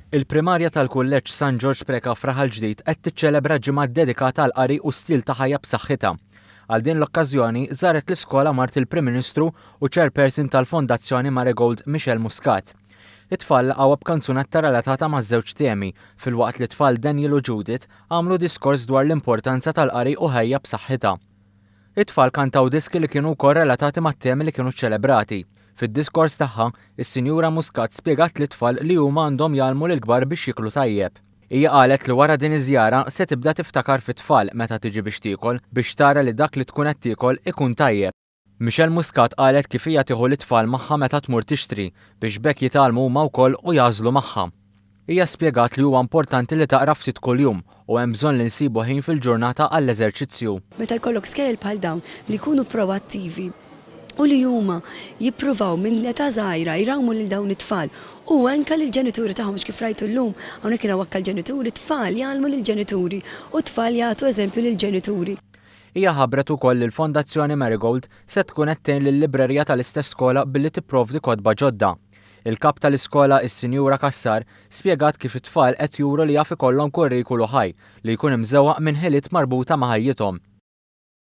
Il-primarja tal-Kulleġġ San George Preka Fraħal Ġdid qed tiċċelebra ġimgħa dedikata għal qari u stil ta' ħajja b'saħħitha. Għal din l-okkażjoni żaret l-iskola mart il-Prim Ministru u Chairperson tal-Fondazzjoni Marigold Michelle Muscat. It-tfal laqgħu b'kanzunetta relatata maż-żewġ temi, filwaqt li t-tfal Daniel u Judith għamlu diskors dwar l-importanza tal-qari u ħajja b'saħħitha. It-tfal kantaw diski li kienu wkoll relatati mat-temi li kienu ċċelebrati. Fid-diskors tagħha, is-Sinjura Muscat spjegat lit-tfal li huma għandhom jgħallmu lill-kbar biex jiklu tajjeb. Hija qalet li wara din iż-żjara se tibda tiftakar fit-tfal meta tiġi biex tiekol biex tara li dak li tkun qed tiekol ikun tajjeb. Michelle Muscat qalet kif hija tieħu l-itfal magħha meta tmur tixtri biex bekk jitgħallmu huma wkoll u jażlu magħha. Hija spjegat li huwa importanti li taqra ftit kuljum u hemm bżonn li nsibu ħin fil-ġurnata għall-eżerċizzju. Meta jkollok skejjel bħal dawn li jkunu proattivi u li huma jippruvaw minn età żgħira jrawmu lil dawn it-tfal u anke lill-ġenituri tagħhom kif rajtu llum hawnhekk kien hawn l-ġenituri tfal jgħallmu lill-ġenituri u tfal jagħtu eżempju lill-ġenituri. Hija ħabbret ukoll li l-Fondazzjoni Marigold se tkun qed tgħin lill-librerija tal-istess skola billi tipprovdi kotba ġodda. Il-kap tal-iskola is-Sinjura Kassar spjegat kif it-tfal qed juru li jaf ikollhom kurrikulu ħaj li jkun imżewwaq minn ħiliet marbuta ma' ħajjithom.